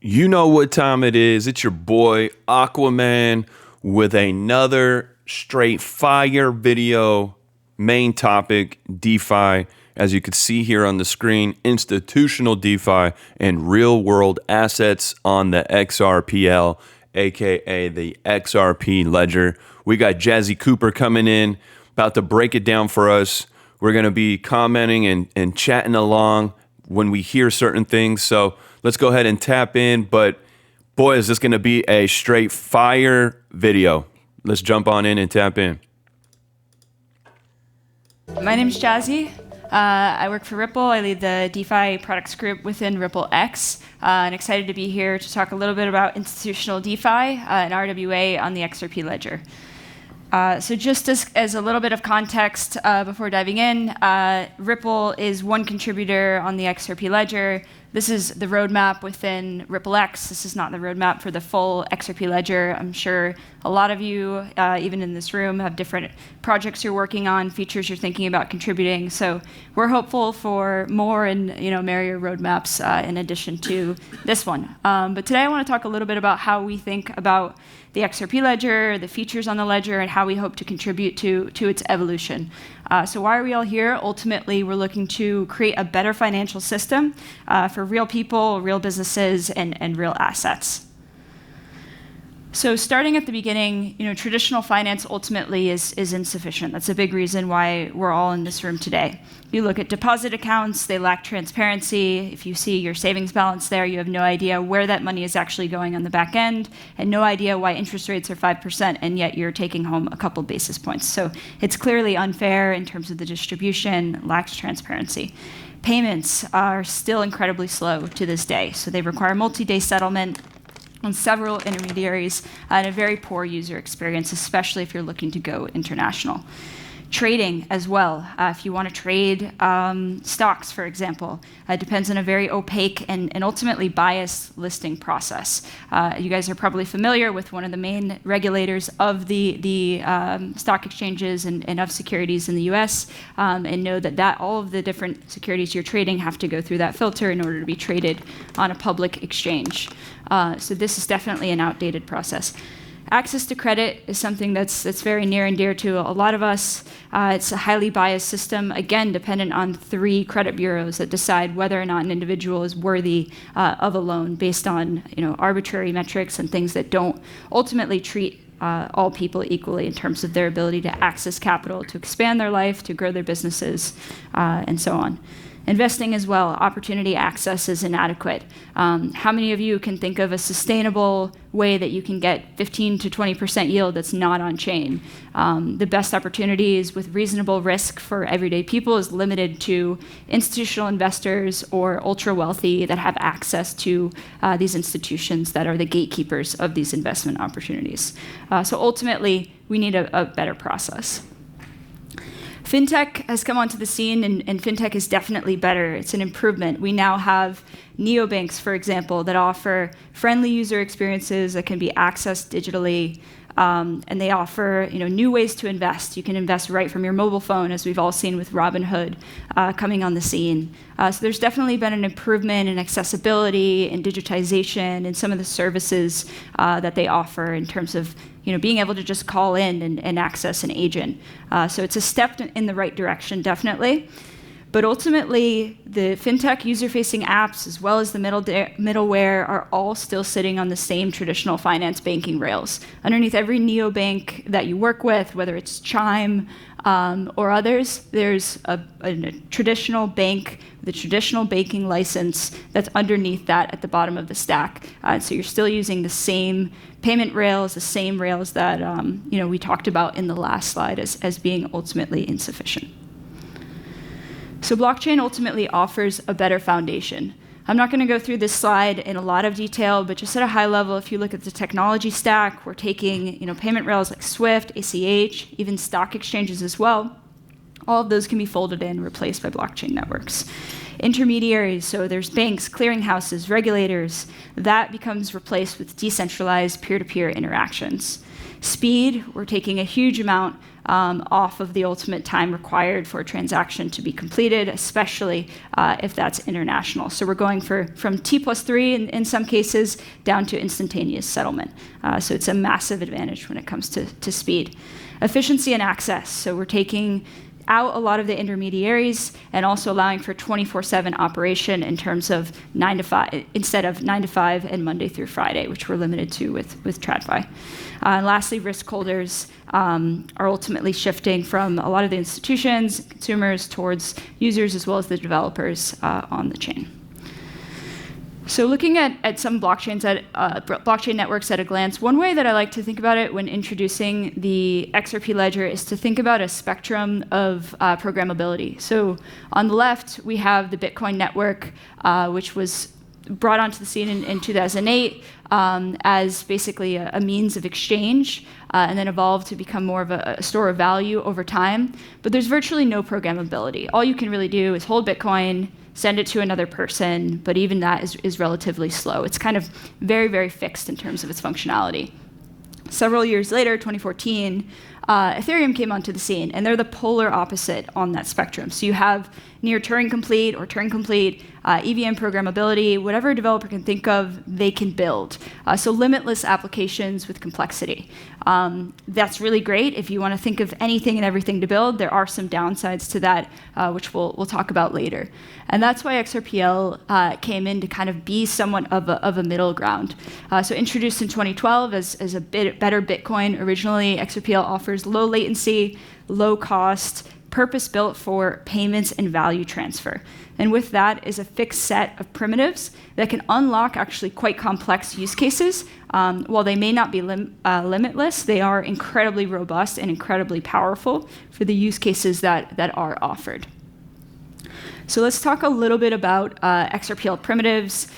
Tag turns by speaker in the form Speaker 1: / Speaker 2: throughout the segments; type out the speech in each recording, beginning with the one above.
Speaker 1: You know what time it is. It's your boy Aquaman with another straight fire video. Main topic, DeFi. As you can see here on the screen, institutional DeFi and real world assets on the XRPL, aka the XRP ledger. We got Jazzi Cooper coming in, about to break it down for us. We're going to be commenting and chatting along when we hear certain things. So let's go ahead and tap in. But boy, is this going to be a straight fire video. Let's jump on in and tap in.
Speaker 2: My name's Jazzi. I work for Ripple. I lead the DeFi products group within RippleX. And excited to be here to talk a little bit about institutional DeFi and RWA on the XRP ledger. So just as a little bit of context before diving in, Ripple is one contributor on the XRP ledger. This is the roadmap within RippleX. This is not the roadmap for the full XRP ledger. I'm sure a lot of you, even in this room, have different projects you're working on, features you're thinking about contributing. So we're hopeful for more and merrier roadmaps in addition to this one. But today I want to talk a little bit about how we think about the XRP ledger, the features on the ledger, and how we hope to contribute to its evolution. So why are we all here? Ultimately, we're looking to create a better financial system for real people, real businesses, and real assets. So starting at the beginning, traditional finance ultimately is insufficient. That's a big reason why we're all in this room today. You look at deposit accounts, they lack transparency. If you see your savings balance there, you have no idea where that money is actually going on the back end, and no idea why interest rates are 5%, and yet you're taking home a couple basis points. So it's clearly unfair in terms of the distribution, lacks transparency. Payments are still incredibly slow to this day, so they require multi-day settlement on several intermediaries and a very poor user experience, especially if you're looking to go international. Trading as well. If you want to trade stocks, for example, depends on a very opaque and ultimately biased listing process. You guys are probably familiar with one of the main regulators of the stock exchanges and of securities in the US, and know that all of the different securities you're trading have to go through that filter in order to be traded on a public exchange. So this is definitely an outdated process. Access to credit is something that's very near and dear to a lot of us. It's a highly biased system, again, dependent on 3 credit bureaus that decide whether or not an individual is worthy of a loan based on arbitrary metrics and things that don't ultimately treat all people equally in terms of their ability to access capital, to expand their life, to grow their businesses, and so on. Investing as well, opportunity access is inadequate. How many of you can think of a sustainable way that you can get 15 to 20% yield that's not on chain? The best opportunities with reasonable risk for everyday people is limited to institutional investors or ultra wealthy that have access to these institutions that are the gatekeepers of these investment opportunities. So ultimately, we need a better process. Fintech has come onto the scene, and fintech is definitely better. It's an improvement. We now have neobanks, for example, that offer friendly user experiences that can be accessed digitally, and they offer new ways to invest. You can invest right from your mobile phone, as we've all seen with Robinhood coming on the scene. So there's definitely been an improvement in accessibility and digitization and some of the services that they offer in terms of being able to just call in and access an agent. So it's a step in the right direction, definitely. But ultimately, the fintech user-facing apps, as well as the middleware, are all still sitting on the same traditional finance banking rails. Underneath every neobank that you work with, whether it's Chime or others, there's a traditional bank, the traditional banking license that's underneath that at the bottom of the stack. So you're still using the same payment rails, the same rails that we talked about in the last slide as being ultimately insufficient. So blockchain ultimately offers a better foundation. I'm not going to go through this slide in a lot of detail, but just at a high level, if you look at the technology stack, we're taking payment rails like SWIFT, ACH, even stock exchanges as well. All of those can be folded in, replaced by blockchain networks. Intermediaries, so there's banks, clearinghouses, regulators, that becomes replaced with decentralized peer-to-peer interactions. Speed, we're taking a huge amount off of the ultimate time required for a transaction to be completed, especially if that's international. So we're going from T+3 in some cases down to instantaneous settlement. So it's a massive advantage when it comes to speed. Efficiency and access. So we're taking out a lot of the intermediaries and also allowing for 24/7 operation in terms of 9 to 5 instead of 9 to 5 and Monday through Friday, which we're limited to with TradFi. And lastly, risk holders are ultimately shifting from a lot of the institutions, consumers, towards users as well as the developers on the chain. So looking at some blockchains, blockchain networks at a glance, one way that I like to think about it when introducing the XRP ledger is to think about a spectrum of programmability. So on the left, we have the Bitcoin network, which was brought onto the scene in 2008 as basically a means of exchange, and then evolved to become more of a store of value over time. But there's virtually no programmability. All you can really do is hold Bitcoin, send it to another person, but even that is relatively slow. It's kind of very, very fixed in terms of its functionality. Several years later, 2014, Ethereum came onto the scene, and they're the polar opposite on that spectrum. So you have near Turing complete or Turing complete, EVM programmability, whatever a developer can think of, they can build. So limitless applications with complexity. That's really great if you want to think of anything and everything to build. There are some downsides to that, which we'll talk about later. And that's why XRPL came in to kind of be somewhat of a middle ground. So introduced in 2012 as a bit better Bitcoin, originally XRPL offers low latency, low cost, purpose-built for payments and value transfer. And with that is a fixed set of primitives that can unlock actually quite complex use cases. While they may not be limitless, they are incredibly robust and incredibly powerful for the use cases that are offered. So let's talk a little bit about XRPL primitives,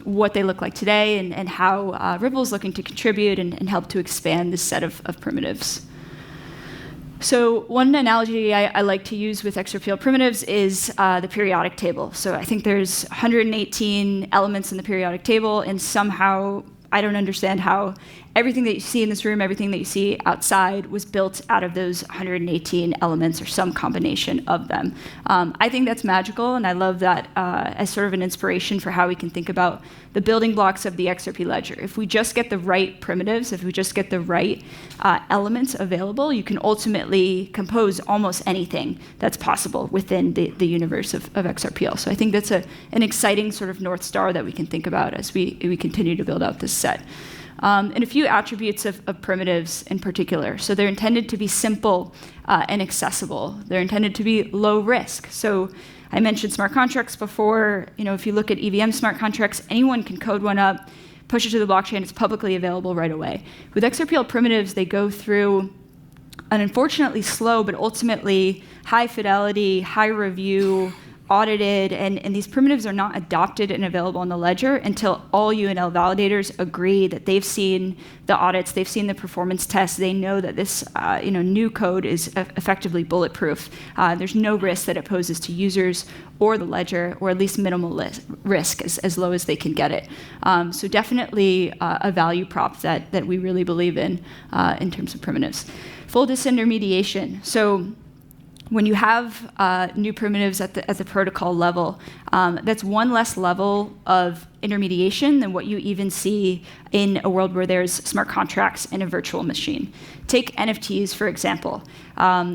Speaker 2: what they look like today, and how Ripple is looking to contribute and help to expand this set of primitives. So one analogy I like to use with XRPL primitives is the periodic table. So I think there's 118 elements in the periodic table, and somehow I don't understand how everything that you see in this room, everything that you see outside was built out of those 118 elements or some combination of them. I think that's magical, and I love that as sort of an inspiration for how we can think about the building blocks of the XRP ledger. If we just get the right primitives, if we just get the right elements available, you can ultimately compose almost anything that's possible within the universe of XRPL. So I think that's an exciting sort of North Star that we can think about as we continue to build out this set. And a few attributes of primitives in particular. So they're intended to be simple and accessible. They're intended to be low risk. So I mentioned smart contracts before. If you look at EVM smart contracts, anyone can code one up, push it to the blockchain. It's publicly available right away. With XRPL primitives, they go through an unfortunately slow, but ultimately high fidelity, high review, audited, and these primitives are not adopted and available on the ledger until all UNL validators agree that they've seen the audits, they've seen the performance tests, they know that this new code is effectively bulletproof. There's no risk that it poses to users or the ledger, or at least minimal risk, as low as they can get it. So definitely a value prop that we really believe in terms of primitives. Full disintermediation. So when you have new primitives at the protocol level, that's one less level of intermediation than what you even see in a world where there's smart contracts in a virtual machine. Take NFTs, for example.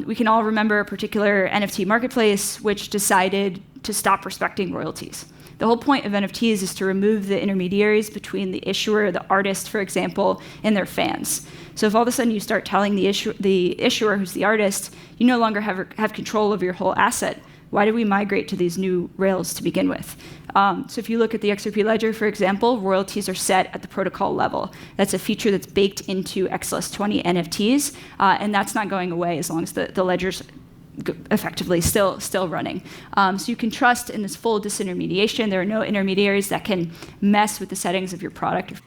Speaker 2: We can all remember a particular NFT marketplace which decided to stop respecting royalties. The whole point of NFTs is to remove the intermediaries between the issuer, the artist, for example, and their fans. So if all of a sudden you start telling the issuer, who's the artist, you no longer have control of your whole asset, why did we migrate to these new rails to begin with? So if you look at the XRP ledger, for example, royalties are set at the protocol level. That's a feature that's baked into XLS20 NFTs, and that's not going away as long as the ledger's effectively still running. So you can trust in this full disintermediation. There are no intermediaries that can mess with the settings of your product.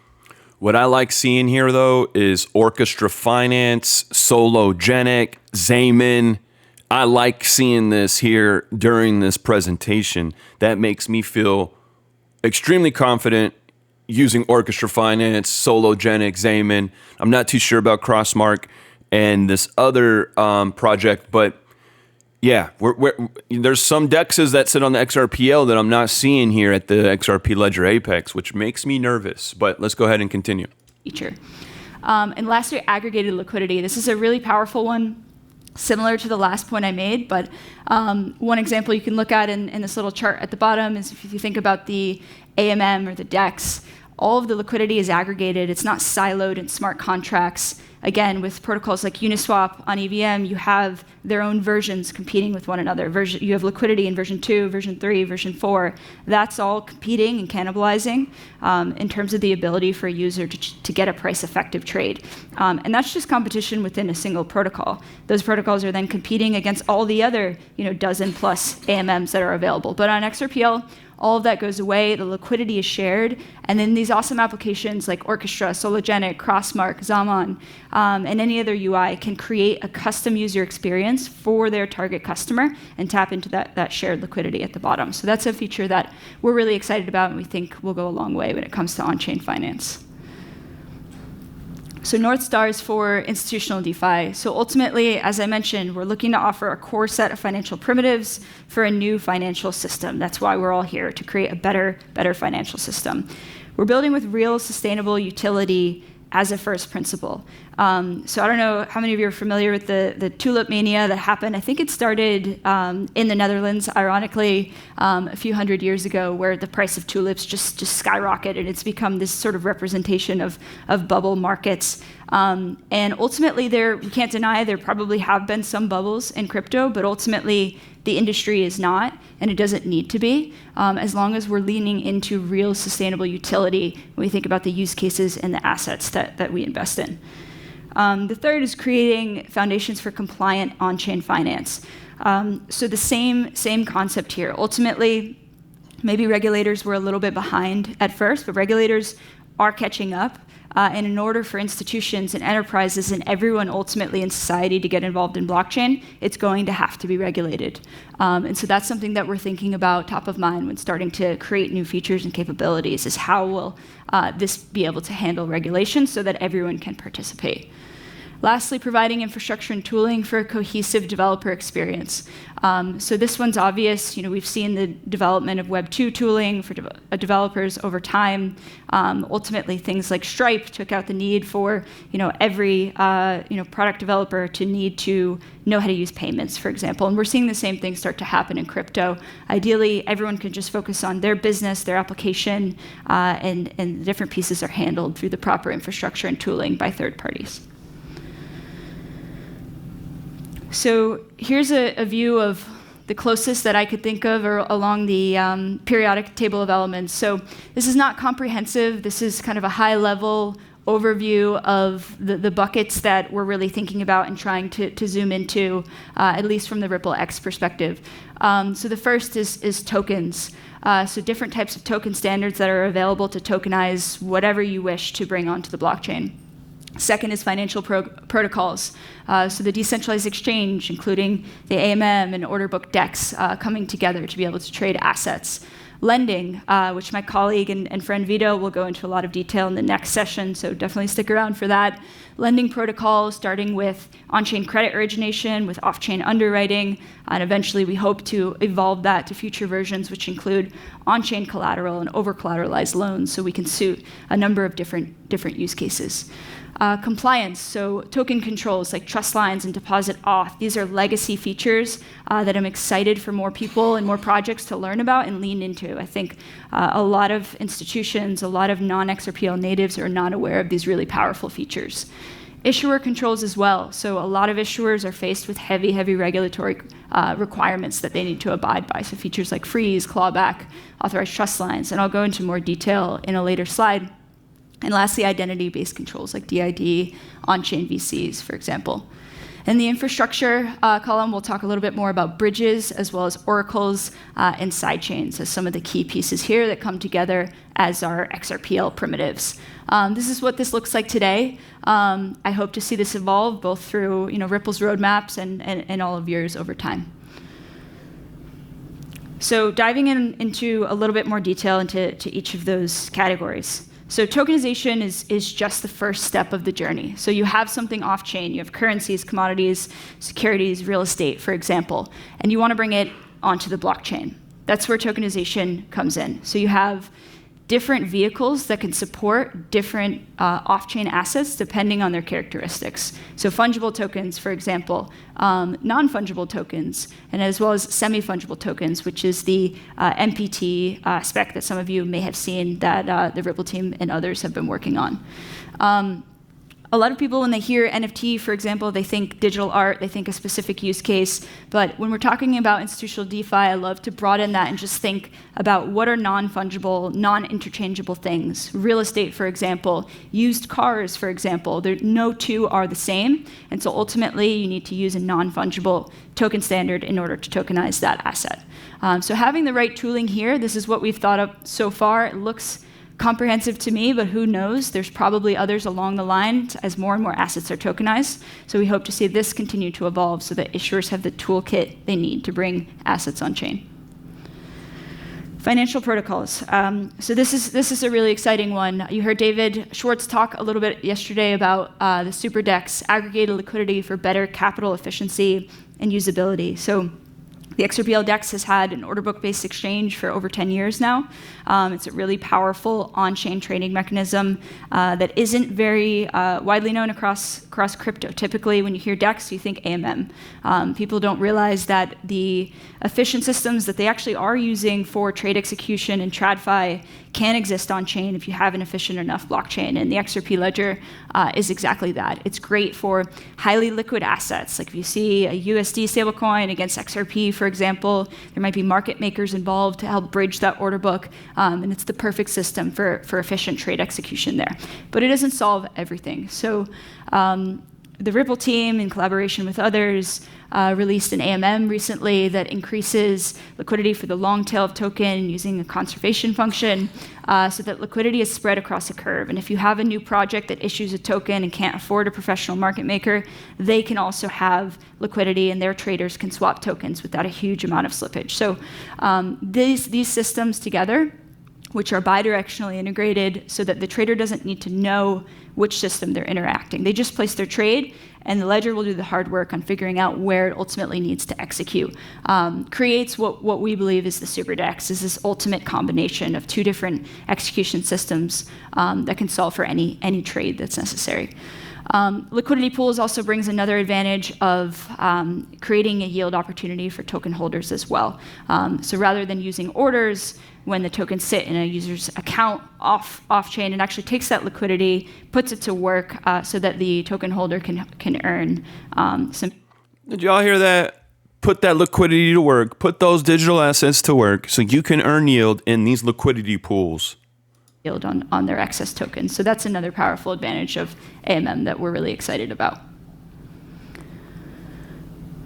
Speaker 1: What I like seeing here, though, is Orchestra Finance, Sologenic, Zayman. I like seeing this here during this presentation. That makes me feel extremely confident, using Orchestra Finance, Sologenic, Zayman. I'm not too sure about Crossmark and this other project, but yeah, there's some DEXs that sit on the XRPL that I'm not seeing here at the XRP Ledger Apex, which makes me nervous. But let's go ahead and continue.
Speaker 2: Feature. And lastly, aggregated liquidity. This is a really powerful one, similar to the last point I made, but one example you can look at in this little chart at the bottom is if you think about the AMM or the DEX, all of the liquidity is aggregated. It's not siloed in smart contracts. Again, with protocols like Uniswap on EVM, you have their own versions competing with one another. You have liquidity in version 2, version 3, version 4. That's all competing and cannibalizing in terms of the ability for a user to get a price-effective trade. And that's just competition within a single protocol. Those protocols are then competing against all the other dozen-plus AMMs that are available. But on XRPL, all of that goes away, the liquidity is shared, and then these awesome applications like Orchestra, Sologenic, Crossmark, Zaman, and any other UI can create a custom user experience for their target customer and tap into that shared liquidity at the bottom. So that's a feature that we're really excited about and we think will go a long way when it comes to on-chain finance. So North Star is for institutional DeFi. So ultimately, as I mentioned, we're looking to offer a core set of financial primitives for a new financial system. That's why we're all here, to create a better financial system. We're building with real sustainable utility as a first principle. So I don't know how many of you are familiar with the tulip mania that happened. I think it started in the Netherlands, ironically, a few hundred years ago, where the price of tulips just skyrocketed. It's become this sort of representation of bubble markets. And ultimately, we can't deny there probably have been some bubbles in crypto, but ultimately, the industry is not, and it doesn't need to be, as long as we're leaning into real sustainable utility when we think about the use cases and the assets that we invest in. The third is creating foundations for compliant on-chain finance. So the same concept here. Ultimately, maybe regulators were a little bit behind at first, but regulators are catching up. And in order for institutions and enterprises and everyone ultimately in society to get involved in blockchain, it's going to have to be regulated. And so that's something that we're thinking about top of mind when starting to create new features and capabilities, is how will this be able to handle regulation so that everyone can participate. Lastly, providing infrastructure and tooling for a cohesive developer experience. So this one's obvious. We've seen the development of Web 2 tooling for developers over time. Ultimately, things like Stripe took out the need for every product developer to need to know how to use payments, for example. And we're seeing the same thing start to happen in crypto. Ideally, everyone can just focus on their business, their application, and the different pieces are handled through the proper infrastructure and tooling by third parties. So here's a view of the closest that I could think of along the periodic table of elements. So this is not comprehensive. This is kind of a high-level overview of the buckets that we're really thinking about and trying to zoom into, at least from the Ripple X perspective. So the first is tokens. So different types of token standards that are available to tokenize whatever you wish to bring onto the blockchain. Second is financial protocols. So the decentralized exchange, including the AMM and order book DEX coming together to be able to trade assets. Lending, which my colleague and friend Vito will go into a lot of detail in the next session, so definitely stick around for that. Lending protocols, starting with on-chain credit origination, with off-chain underwriting, and eventually we hope to evolve that to future versions, which include on-chain collateral and over-collateralized loans, so we can suit a number of different use cases. Compliance, so token controls like trust lines and deposit auth. These are legacy features that I'm excited for more people and more projects to learn about and lean into. I think a lot of institutions, a lot of non-XRPL natives are not aware of these really powerful features. Issuer controls as well. So a lot of issuers are faced with heavy regulatory requirements that they need to abide by. So features like freeze, clawback, authorized trust lines, and I'll go into more detail in a later slide. And lastly, identity-based controls like DID, on-chain VCs, for example. In the infrastructure column, we'll talk a little bit more about bridges, as well as oracles and sidechains as some of the key pieces here that come together as our XRPL primitives. This is what this looks like today. I hope to see this evolve both through Ripple's roadmaps and all of yours over time. So diving into a little bit more detail into each of those categories. So tokenization is just the first step of the journey. So you have something off-chain, you have currencies, commodities, securities, real estate, for example, and you want to bring it onto the blockchain. That's where tokenization comes in. So you have different vehicles that can support different off-chain assets depending on their characteristics. So fungible tokens, for example, non-fungible tokens, and as well as semi-fungible tokens, which is the MPT spec that some of you may have seen that the Ripple team and others have been working on. A lot of people, when they hear NFT, for example, they think digital art, they think a specific use case. But when we're talking about institutional DeFi, I love to broaden that and just think about what are non-fungible, non-interchangeable things. Real estate, for example, used cars, for example. No two are the same. And so ultimately, you need to use a non-fungible token standard in order to tokenize that asset. So having the right tooling here, this is what we've thought of so far. It looks comprehensive to me, but who knows? There's probably others along the line as more and more assets are tokenized. So we hope to see this continue to evolve so that issuers have the toolkit they need to bring assets on chain. Financial protocols. So this is a really exciting one. You heard David Schwartz talk a little bit yesterday about the super DEX, aggregated liquidity for better capital efficiency and usability. So the XRPL DEX has had an order book-based exchange for over 10 years now. It's a really powerful on-chain trading mechanism that isn't very widely known across crypto. Typically, when you hear DEX, you think AMM. People don't realize that the efficient systems that they actually are using for trade execution and TradFi can exist on-chain if you have an efficient enough blockchain. And the XRP ledger is exactly that. It's great for highly liquid assets. Like if you see a USD stablecoin against XRP, for example, there might be market makers involved to help bridge that order book. And it's the perfect system for efficient trade execution there. But it doesn't solve everything. So the Ripple team, in collaboration with others, released an AMM recently that increases liquidity for the long tail of token using a conservation function so that liquidity is spread across a curve. And if you have a new project that issues a token and can't afford a professional market maker, they can also have liquidity and their traders can swap tokens without a huge amount of slippage. So these systems together, which are bidirectionally integrated so that the trader doesn't need to know which system they're interacting. They just place their trade, and the ledger will do the hard work on figuring out where it ultimately needs to execute. Creates what we believe is the super DEX, is this ultimate combination of two different execution systems that can solve for any trade that's necessary. Liquidity pools also brings another advantage of creating a yield opportunity for token holders as well. So rather than using orders, when the tokens sit in a user's account off-chain, it actually takes that liquidity, puts it to work so that the token holder can earn some.
Speaker 1: Did y'all hear that? Put that liquidity to work. Put those digital assets to work so you can earn yield in these liquidity pools.
Speaker 2: Yield on their excess tokens. So that's another powerful advantage of AMM that we're really excited about.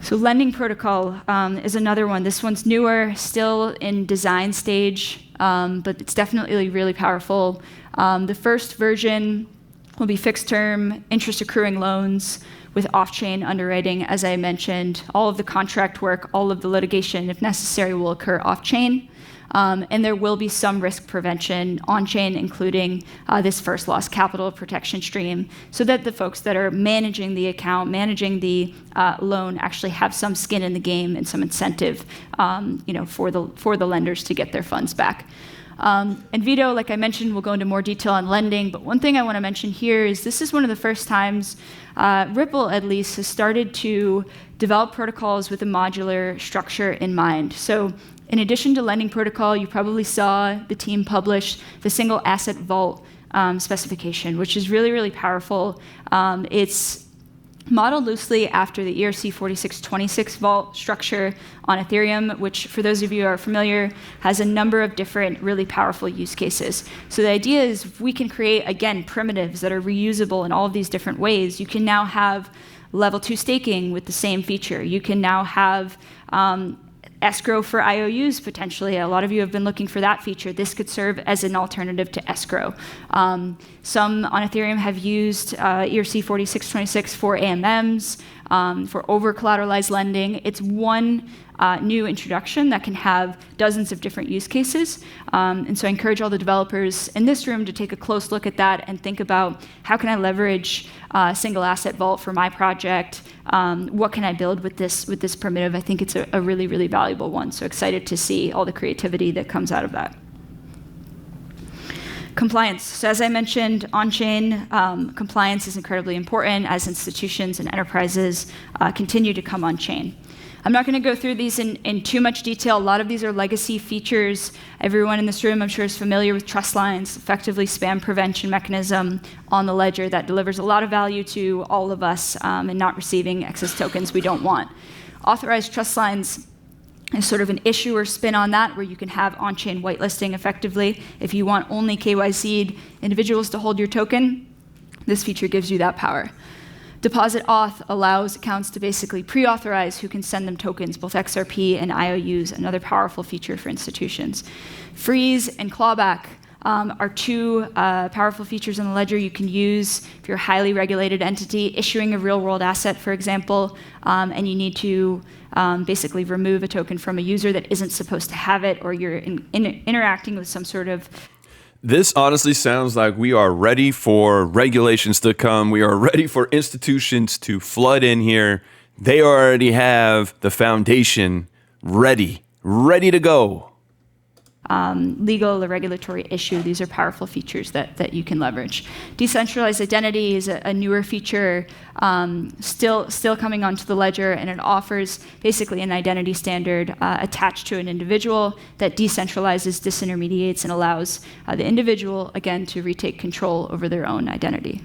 Speaker 2: So lending protocol is another one. This one's newer, still in design stage, but it's definitely really powerful. The first version will be fixed term, interest accruing loans with off-chain underwriting, as I mentioned. All of the contract work, all of the litigation, if necessary, will occur off-chain. And there will be some risk prevention on-chain, including this first loss capital protection stream, so that the folks that are managing the account, managing the loan, actually have some skin in the game and some incentive, for the lenders to get their funds back. And Vito, like I mentioned, will go into more detail on lending. But one thing I want to mention here is this is one of the first times Ripple, at least, has started to develop protocols with a modular structure in mind. So in addition to lending protocol, you probably saw the team publish the single asset vault specification, which is really, really powerful. It's modeled loosely after the ERC 4626 vault structure on Ethereum, which, for those of you who are familiar, has a number of different really powerful use cases. So the idea is if we can create, again, primitives that are reusable in all of these different ways, you can now have level 2 staking with the same feature. You can now have escrow for IOUs, potentially. A lot of you have been looking for that feature. This could serve as an alternative to escrow. Some on Ethereum have used ERC 4626 for AMMs. for over-collateralized lending. It's one new introduction that can have dozens of different use cases. And so I encourage all the developers in this room to take a close look at that and think about how can I leverage single asset vault for my project? What can I build with this primitive? I think it's a really, really valuable one. So excited to see all the creativity that comes out of that. Compliance. So as I mentioned, on-chain compliance is incredibly important as institutions and enterprises continue to come on-chain. I'm not going to go through these in too much detail. A lot of these are legacy features. Everyone in this room, I'm sure, is familiar with trust lines, effectively spam prevention mechanism on the ledger that delivers a lot of value to all of us and not receiving excess tokens we don't want. Authorized trust lines is sort of an issuer spin on that, where you can have on-chain whitelisting effectively. If you want only KYC'd individuals to hold your token, this feature gives you that power. Deposit auth allows accounts to basically pre-authorize who can send them tokens, both XRP and IOUs, another powerful feature for institutions. Freeze and clawback are two powerful features in the ledger you can use if you're a highly regulated entity issuing a real-world asset, for example, and you need to basically remove a token from a user that isn't supposed to have it, or you're interacting with some sort of...
Speaker 1: This honestly sounds like we are ready for regulations to come. We are ready for institutions to flood in here. They already have the foundation ready to go.
Speaker 2: Legal or regulatory issue. These are powerful features that you can leverage. Decentralized identity is a newer feature still coming onto the ledger, and it offers basically an identity standard attached to an individual that decentralizes, disintermediates, and allows the individual, again, to retake control over their own identity.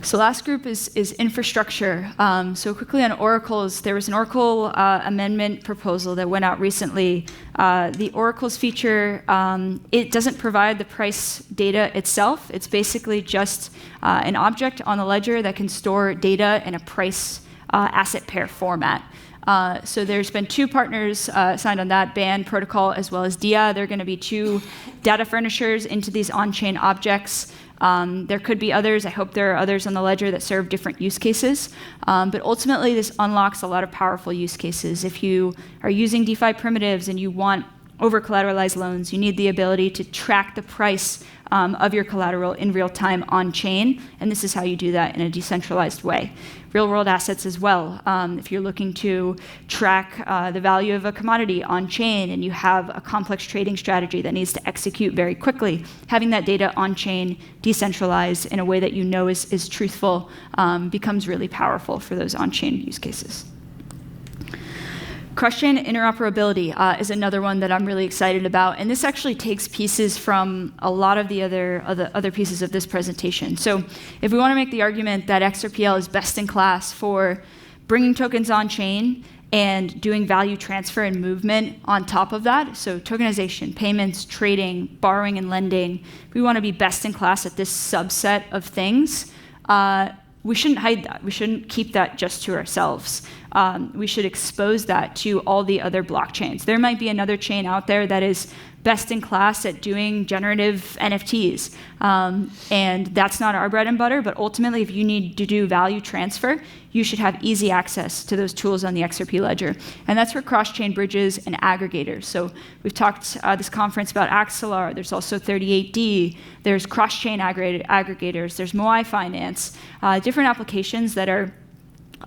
Speaker 2: So last group is infrastructure. So quickly on oracles, there was an Oracle amendment proposal that went out recently. The oracles feature, it doesn't provide the price data itself. It's basically just an object on the ledger that can store data in a price asset pair format. So there's been two partners signed on that, Band Protocol as well as DIA. They're going to be two data furnishers into these on-chain objects. There could be others. I hope there are others on the ledger that serve different use cases. But ultimately, this unlocks a lot of powerful use cases. If you are using DeFi primitives and you want over-collateralized loans, you need the ability to track the price of your collateral in real time on-chain, and this is how you do that in a decentralized way. Real-world assets as well. If you're looking to track the value of a commodity on-chain and you have a complex trading strategy that needs to execute very quickly, having that data on-chain, decentralized in a way that you know is truthful becomes really powerful for those on-chain use cases. Cross-chain interoperability is another one that I'm really excited about, and this actually takes pieces from a lot of the other pieces of this presentation. So if we want to make the argument that XRPL is best in class for bringing tokens on-chain and doing value transfer and movement on top of that, so tokenization, payments, trading, borrowing and lending, if we want to be best in class at this subset of things, we shouldn't hide that. We shouldn't keep that just to ourselves. We should expose that to all the other blockchains. There might be another chain out there that is best in class at doing generative NFTs. And that's not our bread and butter, but ultimately, if you need to do value transfer, you should have easy access to those tools on the XRP ledger. And that's for cross-chain bridges and aggregators. So we've talked this conference about Axelar. There's also 38D. There's cross-chain aggregators. There's Moai Finance. Different applications that are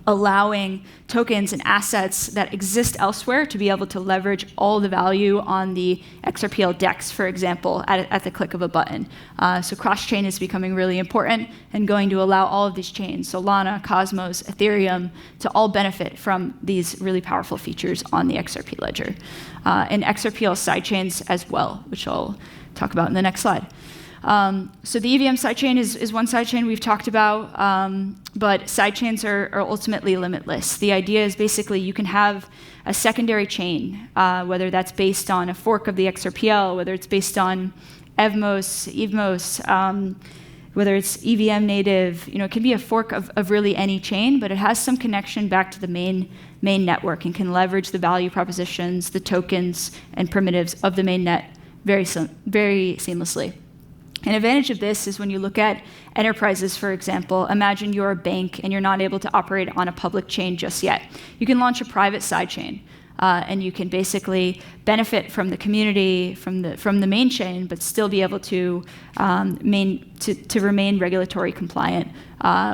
Speaker 2: allowing tokens and assets that exist elsewhere to be able to leverage all the value on the XRPL DEX, for example, at the click of a button. So cross-chain is becoming really important and going to allow all of these chains, Solana, Cosmos, Ethereum, to all benefit from these really powerful features on the XRP ledger. And XRPL sidechains as well, which I'll talk about in the next slide. So the EVM sidechain is one sidechain we've talked about, but sidechains are ultimately limitless. The idea is basically you can have a secondary chain, whether that's based on a fork of the XRPL, whether it's based on EVMOS, whether it's EVM native. It can be a fork of really any chain, but it has some connection back to the main network and can leverage the value propositions, the tokens, and primitives of the main net very seamlessly. An advantage of this is when you look at enterprises, for example, imagine you're a bank and you're not able to operate on a public chain just yet. You can launch a private sidechain, and you can basically benefit from the community, from the main chain, but still be able to remain regulatory compliant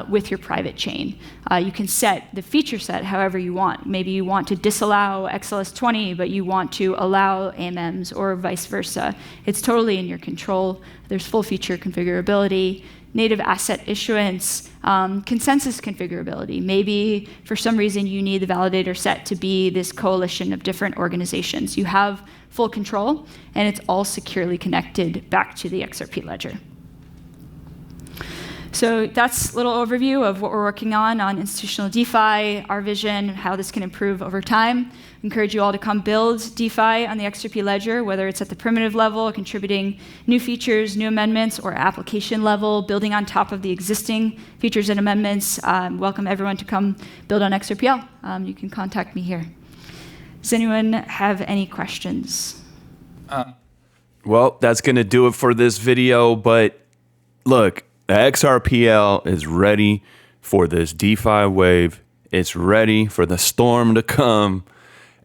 Speaker 2: with your private chain. You can set the feature set however you want. Maybe you want to disallow XLS20, but you want to allow AMMs, or vice versa. It's totally in your control. There's full feature configurability, native asset issuance, consensus configurability. Maybe for some reason you need the validator set to be this coalition of different organizations. You have full control, and it's all securely connected back to the XRP ledger. So that's a little overview of what we're working on institutional DeFi, our vision, how this can improve over time. I encourage you all to come build DeFi on the XRP ledger, whether it's at the primitive level, contributing new features, new amendments, or application level, building on top of the existing features and amendments. Welcome everyone to come build on XRPL. You can contact me here. Does anyone have any questions?
Speaker 1: Well, that's going to do it for this video, but look, the XRPL is ready for this DeFi wave. It's ready for the storm to come.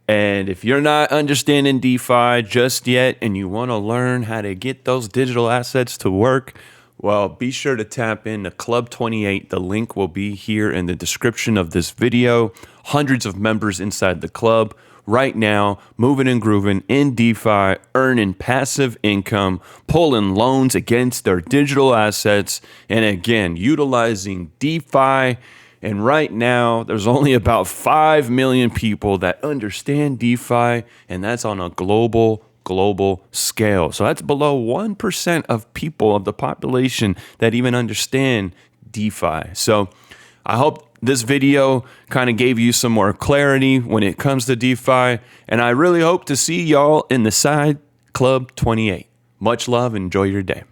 Speaker 1: And if you're not understanding DeFi just yet and you want to learn how to get those digital assets to work, well, be sure to tap into Club 28. The link will be here in the description of this video. Hundreds of members inside the club right now, moving and grooving in DeFi, earning passive income, pulling loans against their digital assets, and again, utilizing DeFi. And right now, there's only about 5 million people that understand DeFi, and that's on a global scale. So that's below 1% of people, of the population, that even understand DeFi. So I hope this video kind of gave you some more clarity when it comes to DeFi, and I really hope to see y'all in the side Club 28. Much love, enjoy your day.